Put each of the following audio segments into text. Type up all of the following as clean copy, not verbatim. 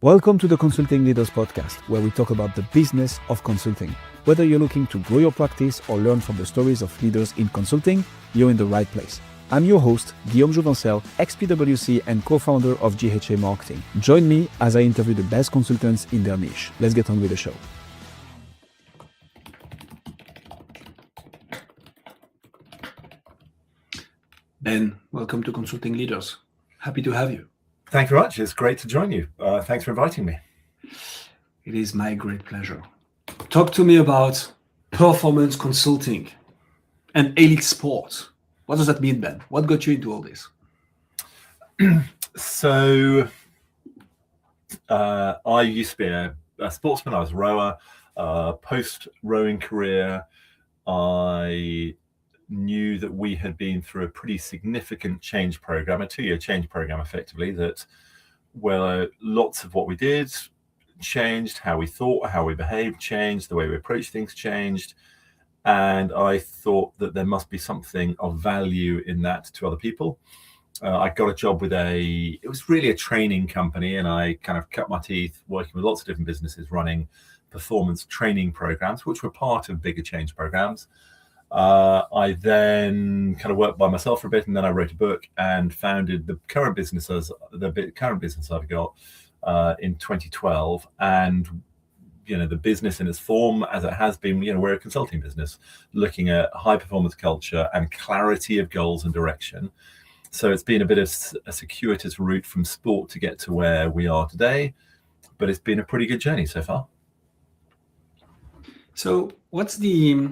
Welcome to the Consulting Leaders Podcast, where we talk about the business of consulting. Whether you're looking to grow your practice or learn from the stories of leaders in consulting, you're in the right place. I'm your host, Guillaume Jouvencel, ex-PwC and co-founder of GHA Marketing. Join me as I interview the best consultants in their niche. Let's get on with the show. Ben, welcome to Consulting Leaders. Happy to have you. Thank you very much. It's great to join you. Thanks for inviting me. It is my great pleasure. Talk to me about performance consulting and elite sport. What does that mean, Ben? What got you into all this? So I used to be a sportsman. I was a rower. Post-rowing career, I knew that we had been through a pretty significant change program, a 2-year change program, effectively, that where lots of what we did changed, how we thought, how we behaved changed, the way we approached things changed. And I thought that there must be something of value in that to other people. I got a job with it was really a training company, and I kind of cut my teeth working with lots of different businesses running performance training programs, which were part of bigger change programs. I then kind of worked by myself for a bit, and then I wrote a book and founded the current business I've got in 2012. And the business in its form as it has been, we're a consulting business looking at high performance culture and clarity of goals and direction. So it's been a bit of a circuitous route from sport to get to where we are today, but it's been a pretty good journey so far. So what's the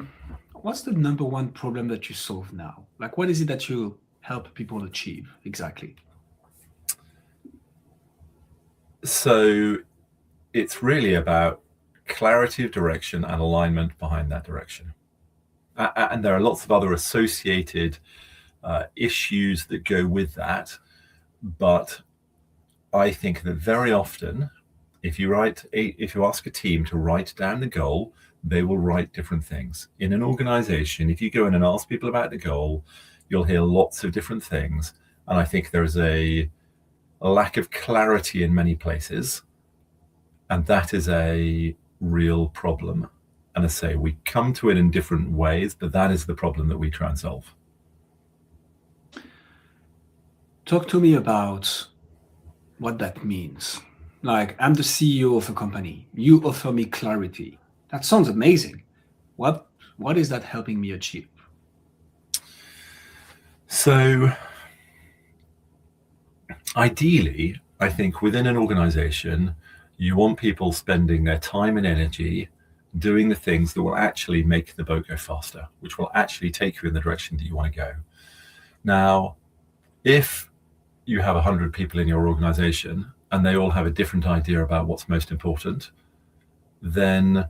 number one problem that you solve now? Like, what is it that you help people achieve exactly? So it's really about clarity of direction and alignment behind that direction. And there are lots of other associated issues that go with that. But I think that very often, if you ask a team to write down the goal, they will write different things. In an organization, if you go in and ask people about the goal, you'll hear lots of different things. And I think there's a lack of clarity in many places. And that is a real problem. And I say we come to it in different ways, but that is the problem that we try and solve. Talk to me about what that means. Like, I'm the CEO of a company. You offer me clarity. That sounds amazing. What is that helping me achieve? So ideally, I think within an organization, you want people spending their time and energy doing the things that will actually make the boat go faster, which will actually take you in the direction that you want to go. Now, if you have 100 people in your organization and they all have a different idea about what's most important, then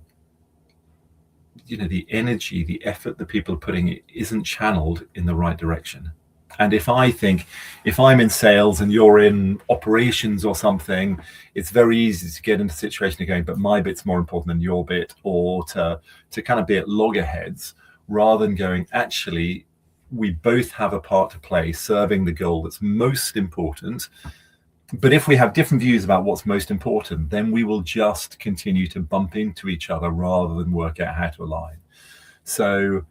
the energy, the effort that people are putting isn't channeled in the right direction. And if I'm in sales and you're in operations or something, it's very easy to get into a situation of going, but my bit's more important than your bit, or to kind of be at loggerheads rather than going, actually, we both have a part to play serving the goal that's most important. But if we have different views about what's most important, then we will just continue to bump into each other rather than work out how to align. So,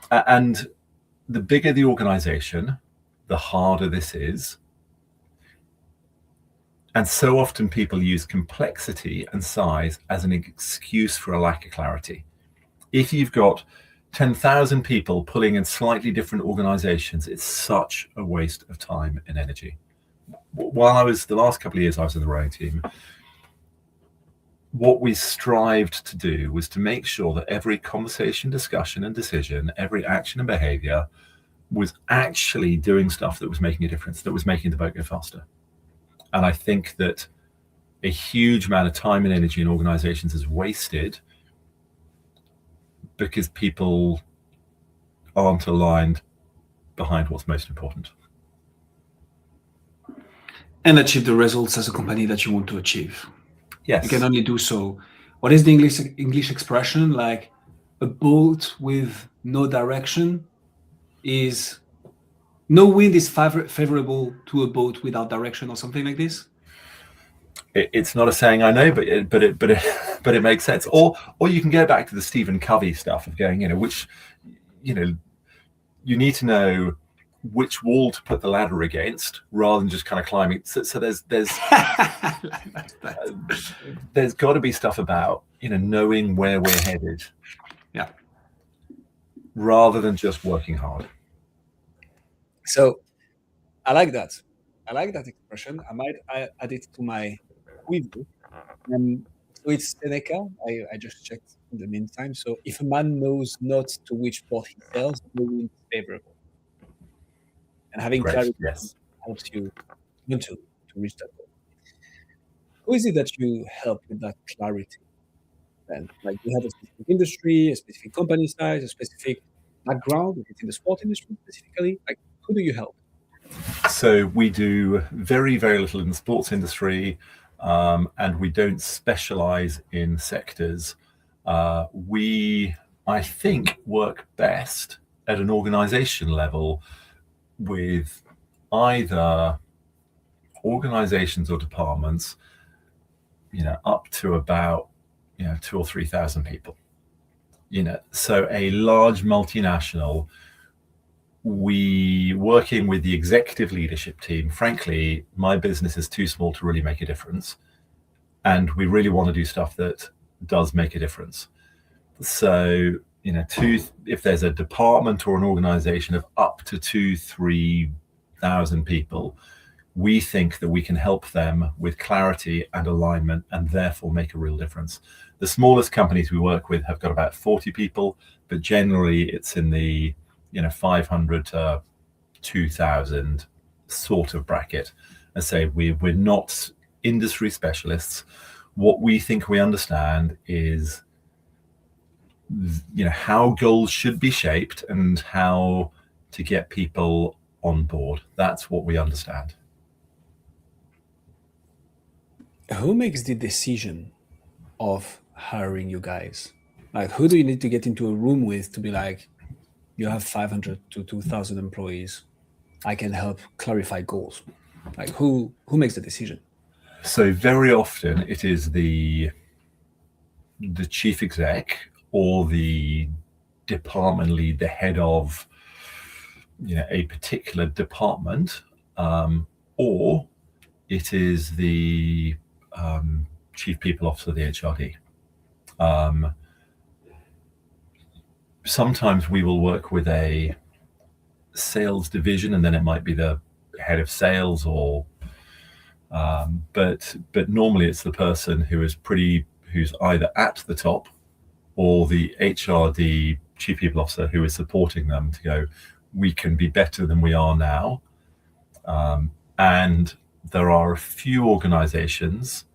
and the bigger the organization, the harder this is. And so often people use complexity and size as an excuse for a lack of clarity. If you've got 10,000 people pulling in slightly different organizations, it's such a waste of time and energy. While the last couple of years I was in the rowing team, what we strived to do was to make sure that every conversation, discussion and decision, every action and behavior was actually doing stuff that was making a difference, that was making the boat go faster. And I think that a huge amount of time and energy in organizations is wasted because people aren't aligned behind what's most important. And achieve the results as a company that you want to achieve. Yes. You can only do so. What is the English expression? Like, a boat with no direction is, no wind is favorable to a boat without direction, or something like this? it's not a saying I know, but it makes sense. Or you can go back to the Stephen Covey stuff of going, you need to know which wall to put the ladder against rather than just kind of climbing. So there's there's got to be stuff about knowing where we're headed, rather than just working hard. So I like that. I like that expression. I might add it to my review. So it's Seneca. I just checked in the meantime. So if a man knows not to which port he sails, the wind is favorable. And having clarity helps you to reach that goal. Who is it that you help with that clarity? Then, like, you have a specific industry, a specific company size, a specific background, if it's in the sport industry specifically. Like, who do you help? So we do very, very little in the sports industry, and we don't specialize in sectors. We, I think, work best at an organization level with either organizations or departments, up to about 2,000 or 3,000 people. So a large multinational, we working with the executive leadership team. Frankly, my business is too small to really make a difference, and we really want to do stuff that does make a difference. So if there's a department or an organization of up to 2,000-3,000 people, we think that we can help them with clarity and alignment, and therefore make a real difference. The smallest companies we work with have got about 40 people, but generally it's in the 500 to 2,000 sort of bracket. I say we're not industry specialists. What we think we understand is how goals should be shaped and how to get people on board. That's what we understand. Who makes the decision of hiring you guys? Like, who do you need to get into a room with to be like, you have 500 to 2,000 employees, I can help clarify goals? Like, who makes the decision? So very often it is the chief exec or the department lead, the head of a particular department, or it is the chief people officer, the HRD. Sometimes we will work with a sales division, and then it might be the head of sales, or but normally it's the person who's either at the top or the HRD, chief people officer, who is supporting them to go, we can be better than we are now. And there are a few organizations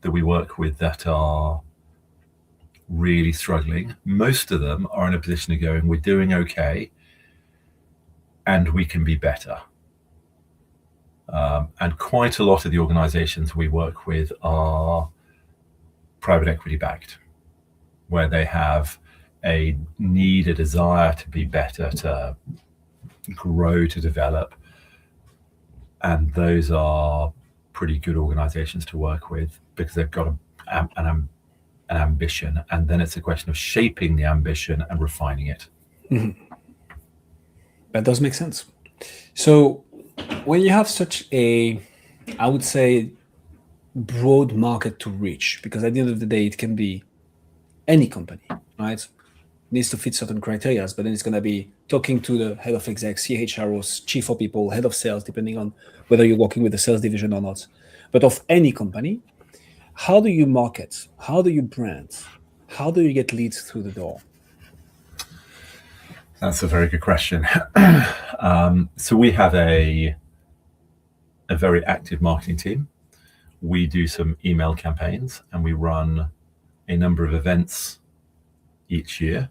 that we work with that are really struggling. Most of them are in a position of going, we're doing okay, and we can be better. And quite a lot of the organizations we work with are private equity backed, where they have a need, a desire to be better, to grow, to develop. And those are pretty good organizations to work with because they've got an ambition. And then it's a question of shaping the ambition and refining it. Mm-hmm. That does make sense. So when you have such a, I would say, broad market to reach, because at the end of the day, it can be any company, right? It needs to fit certain criteria, but then it's going to be talking to the head of exec, CHROs, chief of people, head of sales, depending on whether you're working with the sales division or not. But of any company, how do you market? How do you brand? How do you get leads through the door? That's a very good question. So we have a very active marketing team. We do some email campaigns, and we run a number of events each year.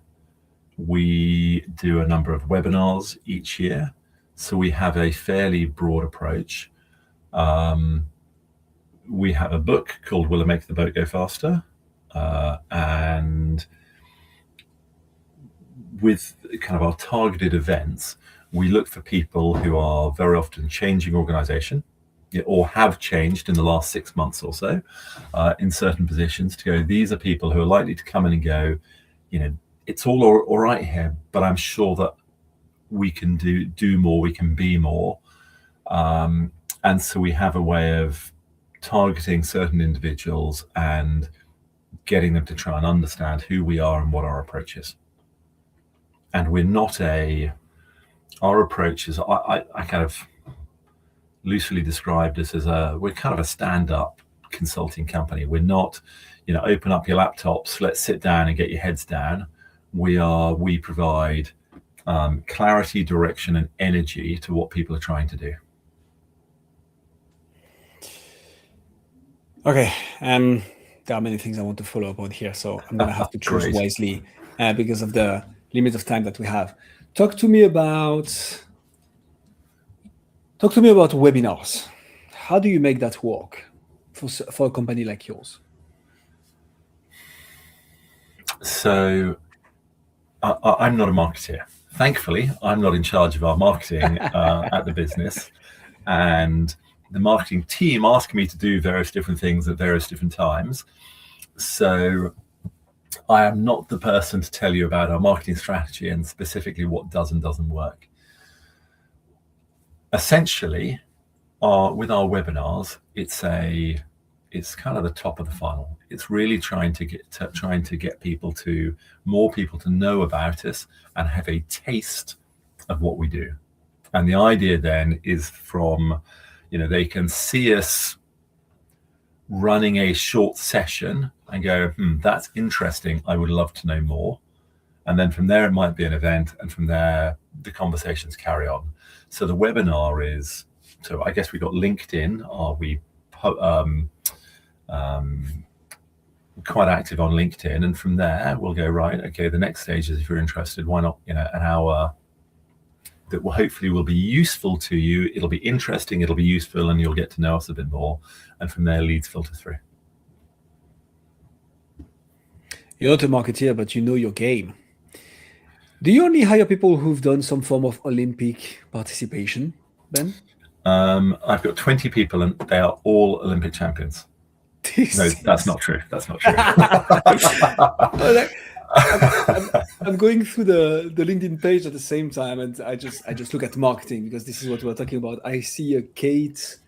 We do a number of webinars each year. So we have a fairly broad approach. We have a book called Will It Make the Boat Go Faster? And with kind of our targeted events, we look for people who are very often changing organization, or have changed in the last 6 months or so in certain positions, to go, these are people who are likely to come in and go, it's all right here, but I'm sure that we can do more, we can be more. And so we have a way of targeting certain individuals and getting them to try and understand who we are and what our approach is. And we're not our approach is, I kind of loosely described this as we're kind of a stand-up consulting company. We're not, open up your laptops, let's sit down and get your heads down. We provide clarity, direction, and energy to what people are trying to do. Okay, there are many things I want to follow up on here, so I'm gonna have to choose wisely because of the limit of time that we have. Talk to me about webinars. How do you make that work for a company like yours? So I'm not a marketeer. Thankfully, I'm not in charge of our marketing at the business, and the marketing team ask me to do various different things at various different times. So I am not the person to tell you about our marketing strategy and specifically what does and doesn't work. Essentially, with our webinars, it's kind of the top of the funnel. It's really trying to get more people to know about us and have a taste of what we do. And the idea then is from, they can see us running a short session and go, that's interesting, I would love to know more. And then from there, it might be an event, and from there, the conversations carry on. So the webinar is, so I guess we got LinkedIn. We quite active on LinkedIn, and from there we'll go, right, okay, the next stage is, if you're interested, why not, an hour that will hopefully will be useful to you. It'll be interesting, it'll be useful, and you'll get to know us a bit more. And from there, leads filter through. You're not a marketeer, but you know your game. Do you only hire people who've done some form of Olympic participation, Ben? I've got 20 people, and they are all Olympic champions. No, that's not true. That's not true. I'm going through the LinkedIn page at the same time, and I just look at marketing, because this is what we're talking about. I see a Kate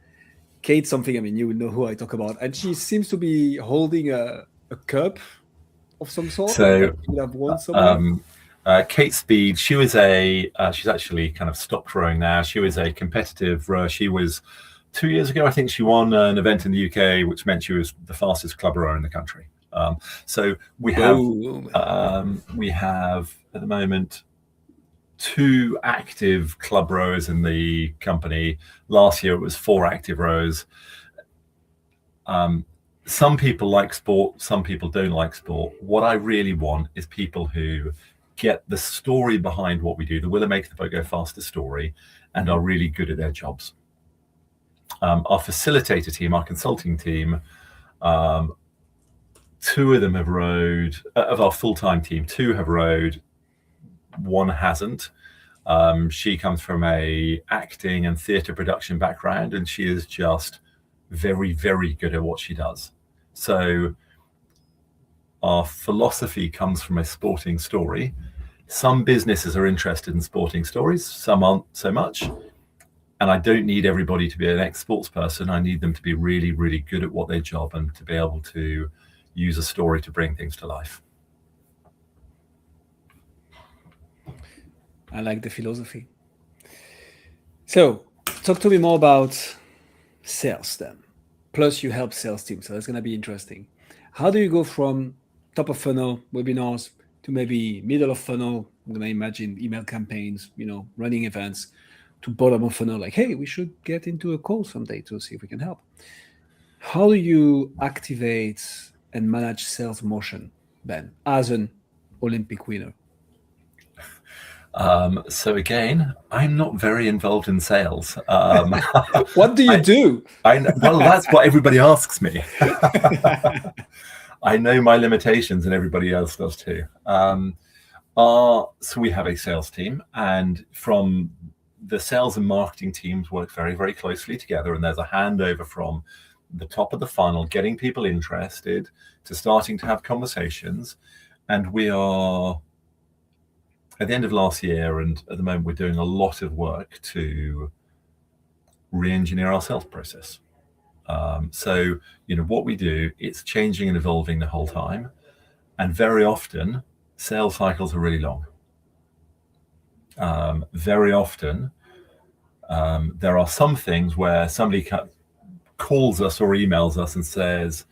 something. I mean, you will know who I talk about, and she seems to be holding a cup of some sort. So you have won something. Kate Speed. She was she's actually kind of stopped rowing now. She was a competitive rower. She was 2 years ago, I think, she won an event in the UK, which meant she was the fastest club rower in the country. So we have at the moment 2 active club rowers in the company. Last year it was 4 active rowers. Some people like sport, some people don't like sport. What I really want is people who get the story behind what we do, the will it make the boat go faster story, and are really good at their jobs. Our facilitator team, our consulting team, 2 of them have rowed, of our full-time team, 2 have rowed, 1 hasn't. She comes from a acting and theatre production background, and she is just very, very good at what she does. So our philosophy comes from a sporting story. Some businesses are interested in sporting stories, some aren't so much. And I don't need everybody to be an ex-sports person. I need them to be really, really good at what their job, and to be able to use a story to bring things to life. I like the philosophy. So talk to me more about sales then. Plus you help sales teams, so that's going to be interesting. How do you go from top of funnel webinars to maybe middle of funnel? I'm going to imagine email campaigns, running events, to bottom of funnel, like, hey, we should get into a call someday to see if we can help. How do you activate and manage sales motion, Ben, as an Olympic winner? So again, I'm not very involved in sales. What do you do? Well, that's what everybody asks me. I know my limitations, and everybody else does too. So we have a sales team, and from the sales and marketing teams work very, very closely together, and there's a handover from the top of the funnel, getting people interested, to starting to have conversations. And we are at the end of last year, and at the moment we're doing a lot of work to re-engineer our sales process. So what we do, it's changing and evolving the whole time, and very often sales cycles are really long. Very often there are some things where somebody calls us or emails us and says,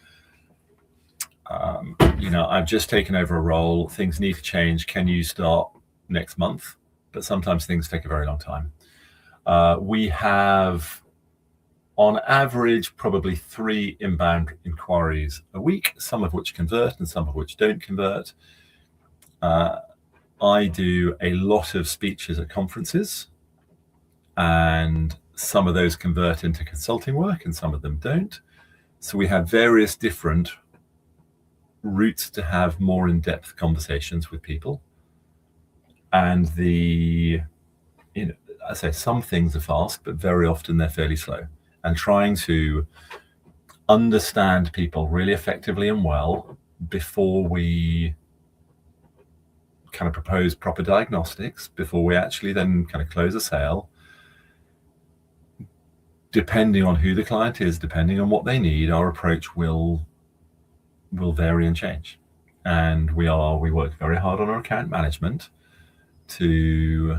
I've just taken over a role, things need to change, can you start next month? But sometimes things take a very long time. We have, on average, probably 3 inbound inquiries a week, some of which convert and some of which don't convert. I do a lot of speeches at conferences, and some of those convert into consulting work and some of them don't. So we have various different routes to have more in-depth conversations with people. And I say some things are fast, but very often they're fairly slow. And trying to understand people really effectively and well before we kind of propose proper diagnostics, before we actually then kind of close a sale, depending on who the client is, depending on what they need, our approach will vary and change. And we work very hard on our account management to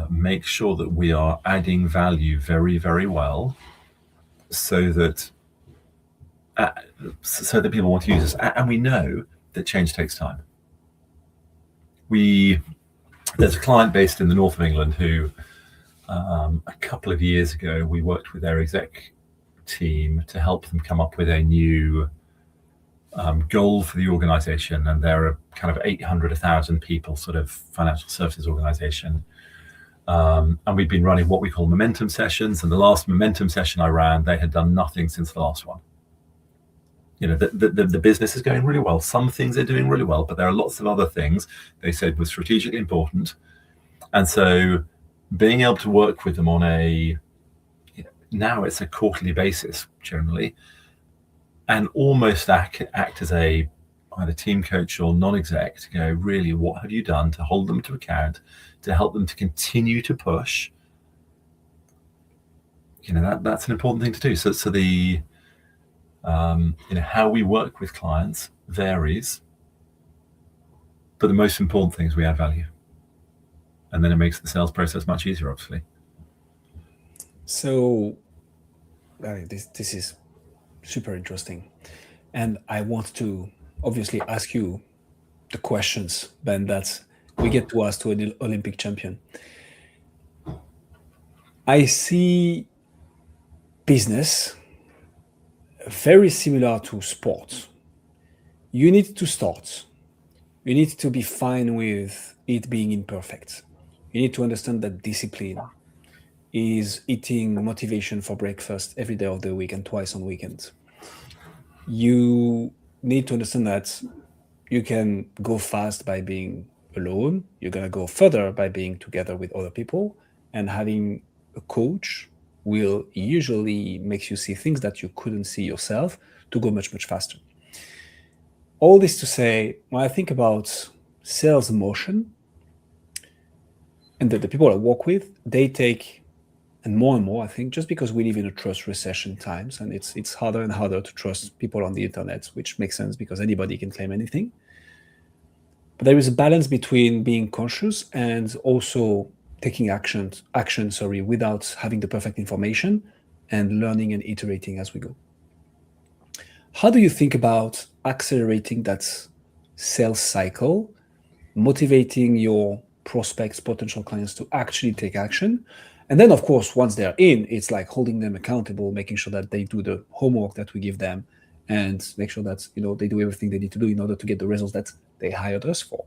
make sure that we are adding value very, very well, so that people want to use us. And we know that change takes time. There's a client based in the north of England who, a couple of years ago, we worked with their exec team to help them come up with a new goal for the organization. And they're a kind of 800, 1,000 people sort of financial services organization. And we've been running what we call momentum sessions. And the last momentum session I ran, they had done nothing since the last one. The business is going really well. Some things are doing really well, but there are lots of other things they said were strategically important. And so being able to work with them on now it's a quarterly basis generally, and almost act as either team coach or non-exec to go, really, what have you done to hold them to account, to help them to continue to push? That's an important thing to do. So the how we work with clients varies, but the most important thing is we add value, and then it makes the sales process much easier, obviously. So this is super interesting, and I want to obviously ask you the questions, Ben, that we get to ask to an Olympic champion. I see business very similar to sports. You need to start. You need to be fine with it being imperfect. You need to understand that discipline is eating motivation for breakfast every day of the week and twice on weekends. You need to understand that you can go fast by being alone. You're going to go further by being together with other people, and having a coach will usually make you see things that you couldn't see yourself to go much, much faster. All this to say, when I think about sales motion, and the people I work with, they take, and more, I think, just because we live in a trust recession times, and it's harder and harder to trust people on the internet, which makes sense because anybody can claim anything. But there is a balance between being conscious and also taking action, without having the perfect information, and learning and iterating as we go. How do you think about accelerating that sales cycle, motivating your prospects, potential clients to actually take action? And then, of course, once they're in, it's like holding them accountable, making sure that they do the homework that we give them, and make sure that they do everything they need to do in order to get the results that they hired us for.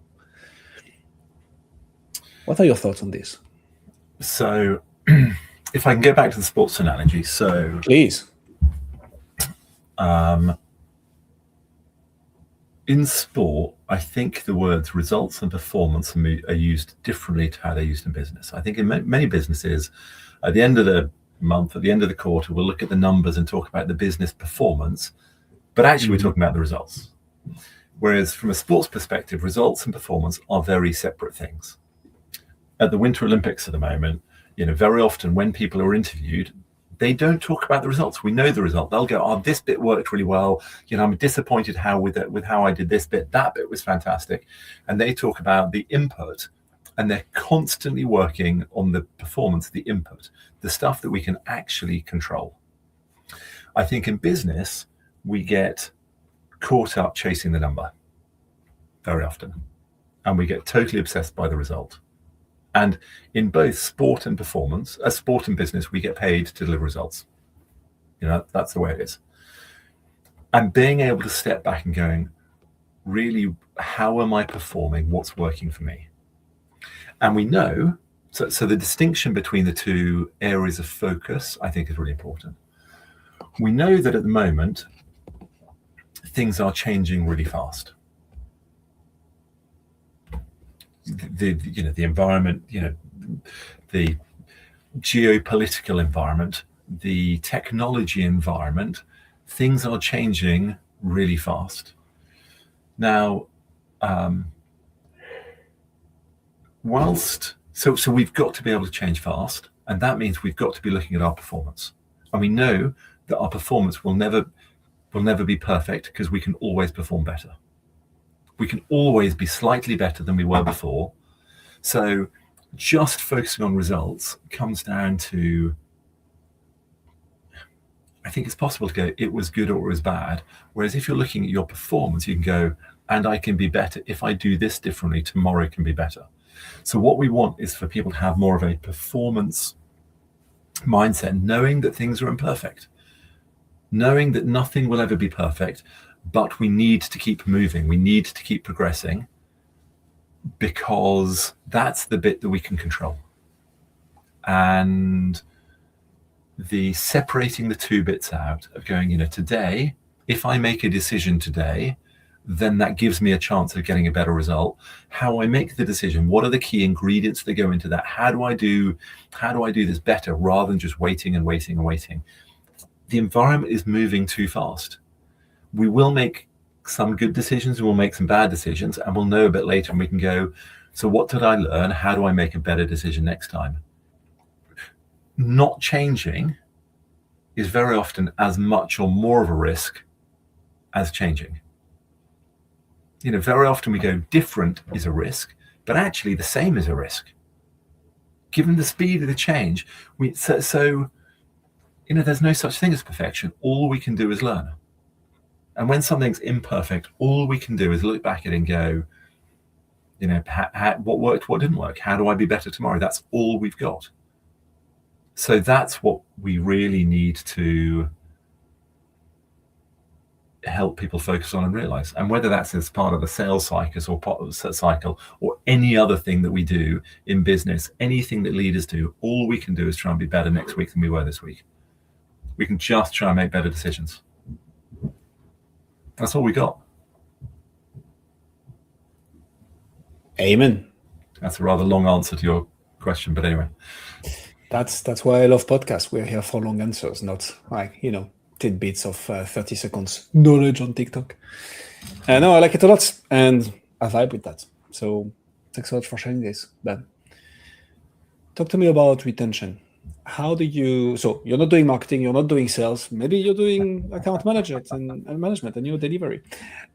What are your thoughts on this? So, if I can go back to the sports analogy, so please. In sport, I think the words results and performance are used differently to how they're used in business. I think in many businesses, at the end of the month, at the end of the quarter, we'll look at the numbers and talk about the business performance, but actually we're talking about the results. Whereas from a sports perspective, results and performance are very separate things. At the Winter Olympics at the moment, very often when people are interviewed, they don't talk about the results. We know the result. They'll go, "Oh, this bit worked really well. I'm disappointed with how I did this bit. That bit was fantastic." And they talk about the input, and they're constantly working on the performance, the input, the stuff that we can actually control. I think in business, we get caught up chasing the number very often, and we get totally obsessed by the result. And in both sport and performance, as sport and business, we get paid to deliver results. That's the way it is. And being able to step back and going, really, how am I performing? What's working for me? And we know, so the distinction between the two areas of focus, I think, is really important. We know that at the moment, things are changing really fast. The environment, the geopolitical environment, the technology environment, things are changing really fast. Now, so we've got to be able to change fast, and that means we've got to be looking at our performance. And we know that our performance will never be perfect, because we can always perform better. We can always be slightly better than we were before. So just focusing on results comes down to, I think it's possible to go, it was good or it was bad. Whereas if you're looking at your performance, you can go, and I can be better. If I do this differently, tomorrow can be better. So what we want is for people to have more of a performance mindset, knowing that things are imperfect, knowing that nothing will ever be perfect, but we need to keep moving. We need to keep progressing, because that's the bit that we can control. And the separating the two bits out of going, today, if I make a decision today, then that gives me a chance of getting a better result. How I make the decision, what are the key ingredients that go into that? How do I do this better, rather than just waiting and waiting and waiting? The environment is moving too fast. We will make some good decisions, and we'll make some bad decisions, and we'll know a bit later, and we can go, so what did I learn? How do I make a better decision next time? Not changing is very often as much or more of a risk as changing. Very often we go, different is a risk, but actually the same is a risk. Given the speed of the change, there's no such thing as perfection. All we can do is learn. And when something's imperfect, all we can do is look back at it and go, what worked, what didn't work? How do I be better tomorrow? That's all we've got. So that's what we really need to help people focus on and realize. And whether that's as part of the sales cycle or any other thing that we do in business, anything that leaders do, all we can do is try and be better next week than we were this week. We can just try and make better decisions. That's all we got. Amen. That's a rather long answer to your question, but anyway. That's why I love podcasts. We're here for long answers, not like, tidbits of 30 seconds knowledge on TikTok. No, I like it a lot, and I vibe with that. So thanks so much for sharing this, Ben. Talk to me about retention. So you're not doing marketing, you're not doing sales, maybe you're doing account management and management and your delivery.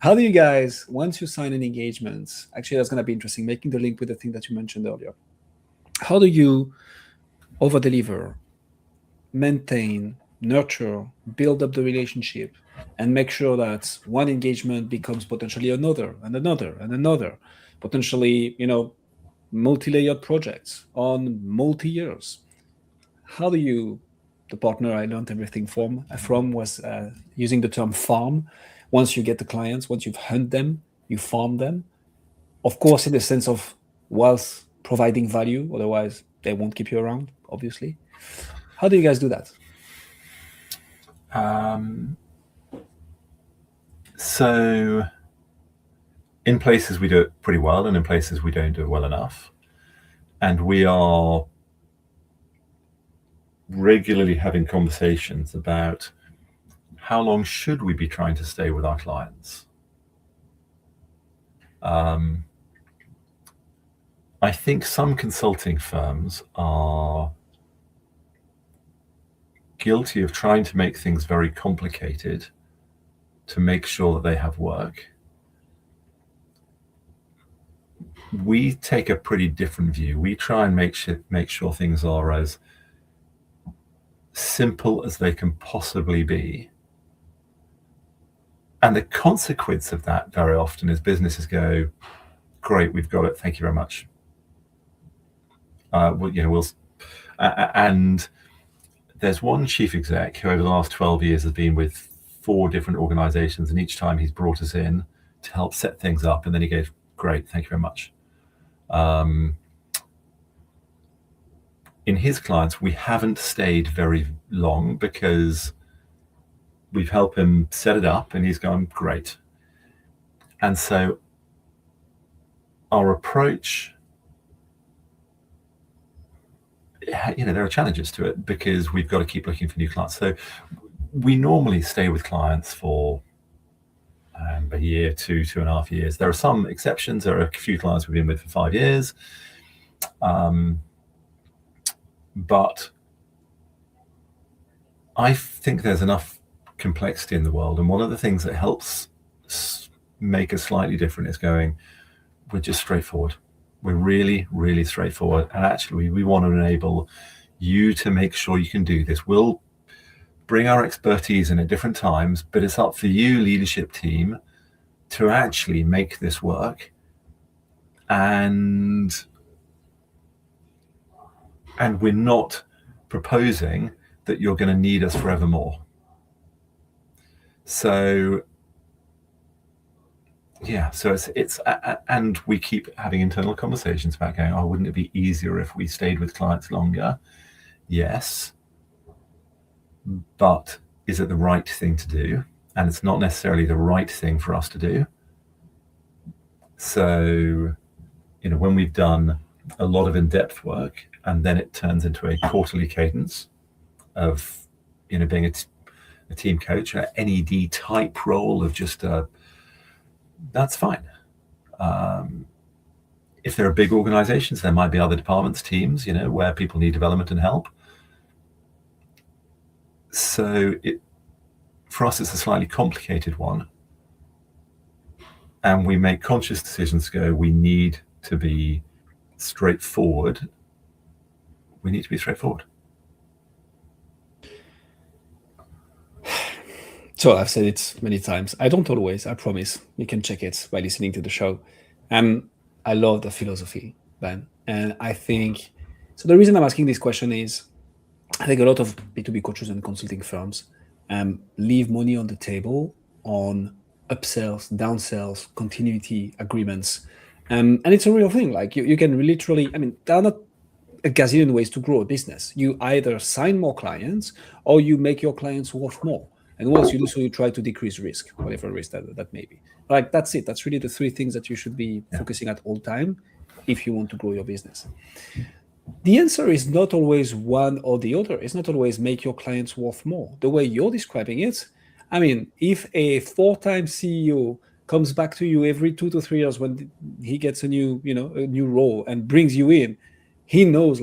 How do you guys, once you sign an engagement, actually that's going to be interesting, making the link with the thing that you mentioned earlier. How do you over-deliver, maintain, nurture, build up the relationship, and make sure that one engagement becomes potentially another and another and another, potentially, multi-layered projects on multi-years? How do you, the partner I learned everything from was using the term farm. Once you get the clients, once you've hunted them, you farm them. Of course, in the sense of whilst providing value, otherwise they won't keep you around, obviously. How do you guys do that? So In places we do it pretty well, and in places we don't do it well enough. And we are regularly having conversations about how long should we be trying to stay with our clients. I think some consulting firms are guilty of trying to make things very complicated to make sure that they have work. We take a pretty different view. We try and make sure things are as simple as they can possibly be. And the consequence of that very often is businesses go, great, we've got it, thank you very much. And there's one chief exec who over the last 12 years has been with 4 different organizations, and each time he's brought us in to help set things up, and then he goes, great, thank you very much. In his clients, we haven't stayed very long because we've helped him set it up and he's gone, great. And so our approach, there are challenges to it because we've got to keep looking for new clients. So we normally stay with clients for a year, 2.5 years. There are some exceptions. There are a few clients we've been with for 5 years. But I think there's enough complexity in the world. And one of the things that helps make us slightly different is going, we're just straightforward. We're really, really straightforward. And actually, we want to enable you to make sure you can do this. We'll bring our expertise in at different times, but it's up for you, leadership team, to actually make this work. And we're not proposing that you're going to need us forevermore. So yeah, so it's and we keep having internal conversations about going, oh, wouldn't it be easier if we stayed with clients longer? Yes, but is it the right thing to do? And it's not necessarily the right thing for us to do. So, when we've done a lot of in-depth work and then it turns into a quarterly cadence of, being a team coach, an NED type role of just that's fine. If there are big organizations, there might be other departments, teams, where people need development and help. So for us, it's a slightly complicated one. And we make conscious decisions to go, we need to be straightforward. We need to be straightforward. So I've said it many times. I don't always, I promise. You can check it by listening to the show. I love the philosophy, Ben. And I think, so the reason I'm asking this question is, I think a lot of B2B coaches and consulting firms leave money on the table on upsells, downsells, continuity agreements. And it's a real thing. Like you can literally, there are not a gazillion ways to grow a business. You either sign more clients or you make your clients worth more. And once you do so, you try to decrease risk, whatever risk that may be. Like that's it. That's really the 3 things that you should be focusing at all time if you want to grow your business. The answer is not always one or the other. It's not always make your clients worth more. The way you're describing it, if a 4-time CEO comes back to you every 2 to 3 years when he gets a new role and brings you in, he knows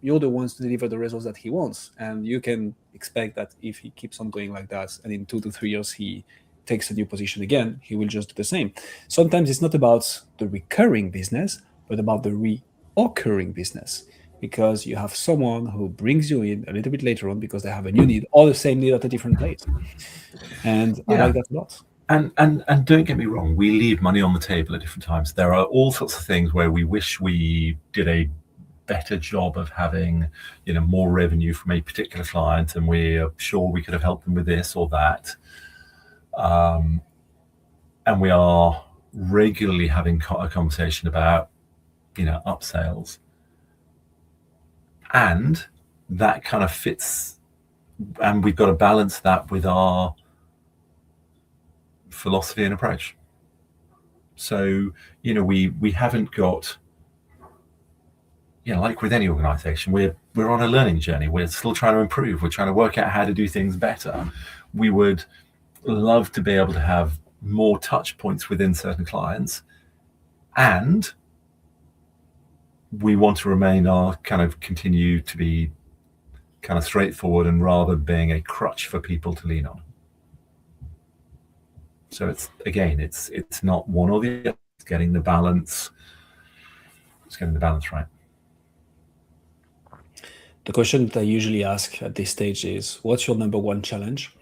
you're the ones to deliver the results that he wants. And you can expect that if he keeps on going like that, and in 2 to 3 years, he takes a new position again, he will just do the same. Sometimes it's not about the recurring business, but about the reoccurring business, because you have someone who brings you in a little bit later on because they have a new need or the same need at a different place. And I like that a lot. And don't get me wrong, we leave money on the table at different times. There are all sorts of things where we wish we did a better job of having, more revenue from a particular client, and we're sure we could have helped them with this or that. And we are regularly having a conversation about, upsales. And that kind of fits, and we've got to balance that with our philosophy and approach. So, we haven't got, like with any organization, we're on a learning journey. We're still trying to improve. We're trying to work out how to do things better. We would love to be able to have more touch points within certain clients, and we want to remain continue to be kind of straightforward and rather being a crutch for people to lean on. So it's not one or the other. It's getting the balance. It's getting the balance right. The question that I usually ask at this stage is, what's your number one challenge?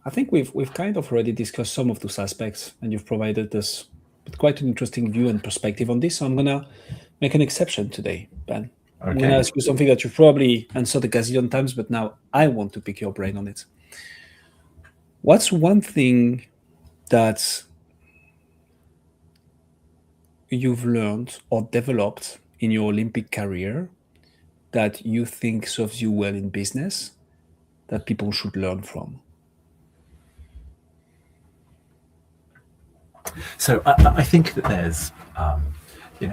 I think we've kind of already discussed some of those aspects, and you've provided us with quite an interesting view and perspective on this. So I'm gonna make an exception today, Ben. Okay. I'm gonna ask you something that you've probably answered a gazillion times, but now I want to pick your brain on it. What's one thing that you've learned or developed in your Olympic career that you think serves you well in business that people should learn from? So I think that there's,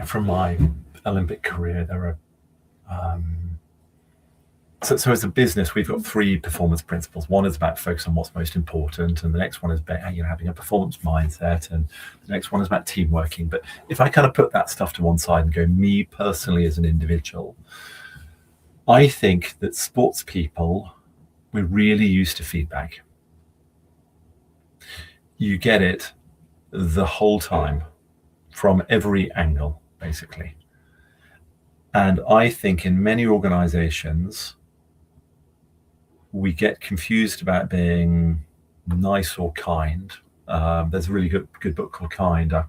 from my Olympic career, there are, so as a business, we've got 3 performance principles. One is about focus on what's most important, and the next one is about, having a performance mindset, and the next one is about team working. But if I kind of put that stuff to one side and go, me personally as an individual, I think that sports people, we're really used to feedback. You get it the whole time from every angle, basically. And I think in many organizations, we get confused about being nice or kind. There's a really good book called Kind. I've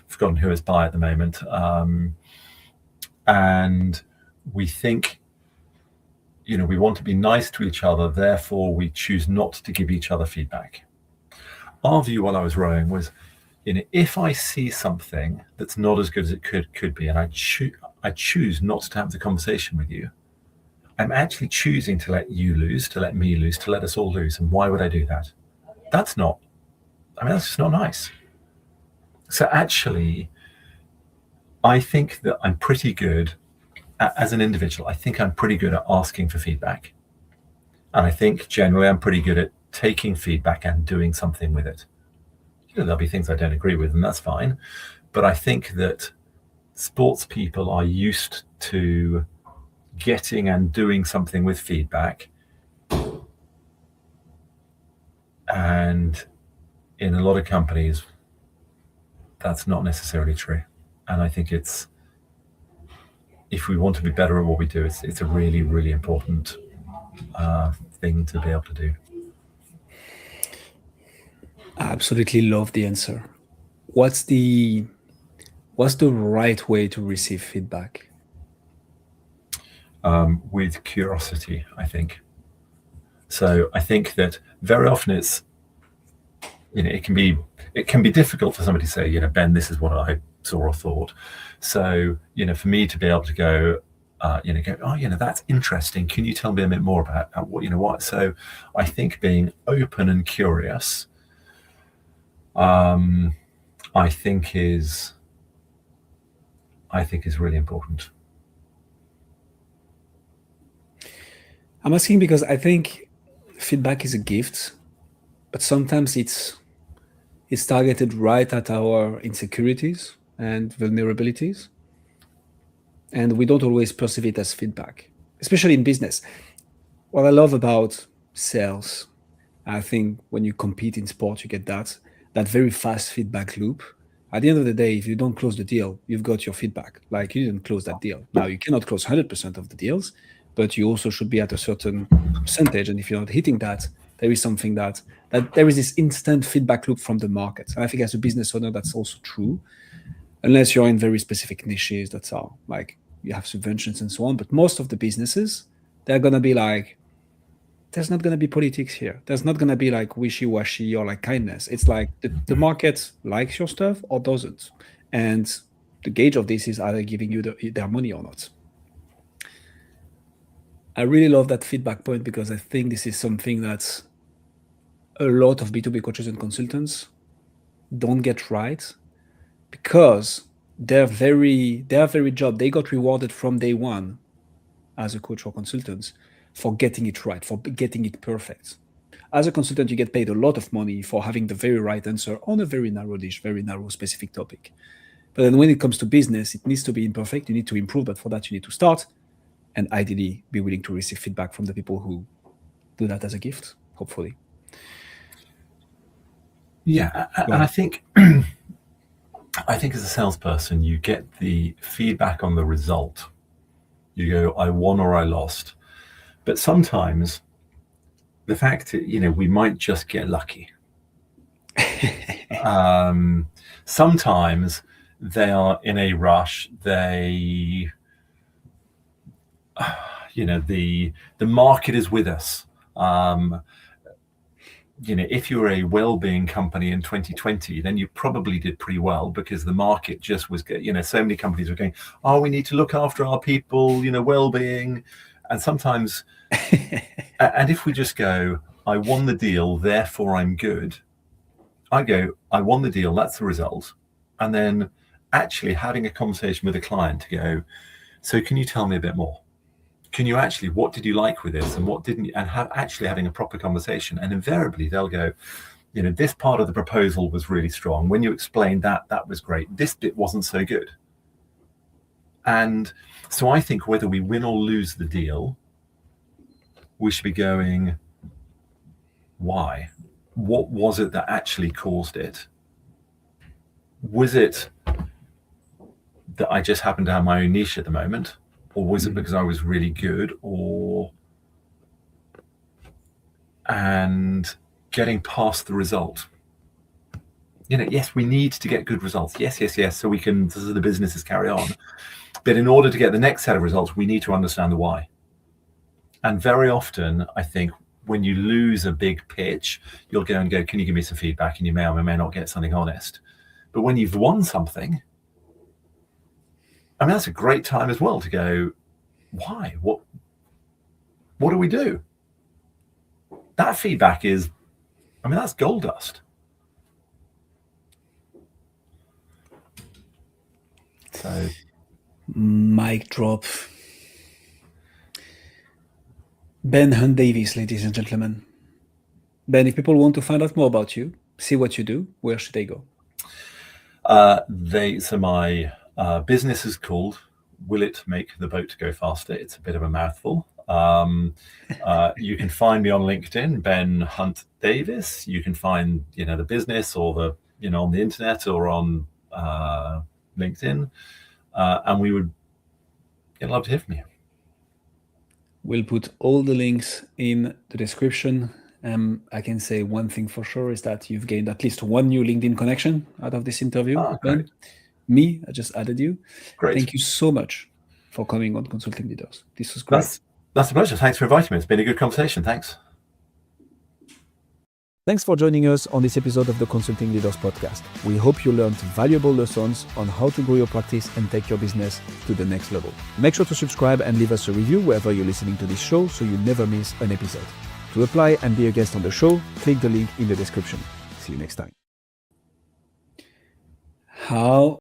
forgotten who it's by at the moment. And we think, we want to be nice to each other, therefore we choose not to give each other feedback. Our view while I was rowing was, if I see something that's not as good as it could be, and I choose not to have the conversation with you, I'm actually choosing to let you lose, to let me lose, to let us all lose. And why would I do that? That's just not nice. So actually, I think that I'm pretty good as an individual. I think I'm pretty good at asking for feedback. And I think generally I'm pretty good at taking feedback and doing something with it. There'll be things I don't agree with, and that's fine. But I think that sports people are used to getting and doing something with feedback. And in a lot of companies, that's not necessarily true. And I think if we want to be better at what we do, it's a really, really important thing to be able to do. I absolutely love the answer. What's the right way to receive feedback? With curiosity, I think. So I think that very often it's, it can be difficult for somebody to say, Ben, this is what I saw or thought. So, for me to be able to go, that's interesting. Can you tell me a bit more about what? So I think being open and curious, I think is really important. I'm asking because I think feedback is a gift, but sometimes it's targeted right at our insecurities and vulnerabilities. And we don't always perceive it as feedback, especially in business. What I love about sales, I think when you compete in sport, you get that very fast feedback loop. At the end of the day, if you don't close the deal, you've got your feedback. Like, you didn't close that deal. Now, you cannot close 100% of the deals, but you also should be at a certain percentage. And if you're not hitting that, there is something that there is this instant feedback loop from the market. And I think as a business owner, that's also true, unless you're in very specific niches that are like, you have subventions and so on. But most of the businesses, they're going to be like, there's not going to be politics here. There's not going to be like wishy-washy or like kindness. It's like the market likes your stuff or doesn't. And the gauge of this is either giving you their money or not. I really love that feedback point because I think this is something that a lot of B2B coaches and consultants don't get right. because their very job, they got rewarded from day one as a coach or consultant for getting it right, for getting it perfect. As a consultant, you get paid a lot of money for having the very right answer on a very narrow niche, very narrow specific topic. But then when it comes to business, it needs to be imperfect. You need to improve, but for that, you need to start and ideally be willing to receive feedback from the people who do that as a gift, hopefully. Yeah, and I think as a salesperson, you get the feedback on the result. You go, I won or I lost. But sometimes the fact that, we might just get lucky. Sometimes they are in a rush. The market is with us. If you were a well-being company in 2020, then you probably did pretty well because the market just was, so many companies were going, oh, we need to look after our people, well-being. And sometimes, and if we just go, I won the deal, therefore I'm good. I go, I won the deal, that's the result. And then actually having a conversation with a client to go, so can you tell me a bit more? Can you actually, what did you like with this and what didn't you, and having a proper conversation. And invariably they'll go, this part of the proposal was really strong. When you explained that was great. This bit wasn't so good. And so I think whether we win or lose the deal, we should be going, why? What was it that actually caused it? Was it that I just happened to have my own niche at the moment? Or was it because I was really good? And getting past the result. Yes, we need to get good results. Yes. So the businesses carry on. But in order to get the next set of results, we need to understand the why. And very often, I think, when you lose a big pitch, you'll go, can you give me some feedback? And you may or may not get something honest. But when you've won something, that's a great time as well to go, why? What do we do? That feedback is, that's gold dust. So, mic drop. Ben Hunt-Davis, ladies and gentlemen. Ben, if people want to find out more about you, see what you do, where should they go? My business is called Will It Make the Boat Go Faster? It's a bit of a mouthful. You can find me on LinkedIn, Ben Hunt-Davis. You can find, the business or the, on the internet or on LinkedIn. And we would love to hear from you. We'll put all the links in the description. I can say one thing for sure is that you've gained at least one new LinkedIn connection out of this interview. Ben. Me, I just added you. Great. Thank you so much for coming on Consulting Leaders. This was great. That's a pleasure. Thanks for inviting me. It's been a good conversation. Thanks. Thanks for joining us on this episode of the Consulting Leaders podcast. We hope you learned valuable lessons on how to grow your practice and take your business to the next level. Make sure to subscribe and leave us a review wherever you're listening to this show so you never miss an episode. To apply and be a guest on the show, click the link in the description. See you next time. How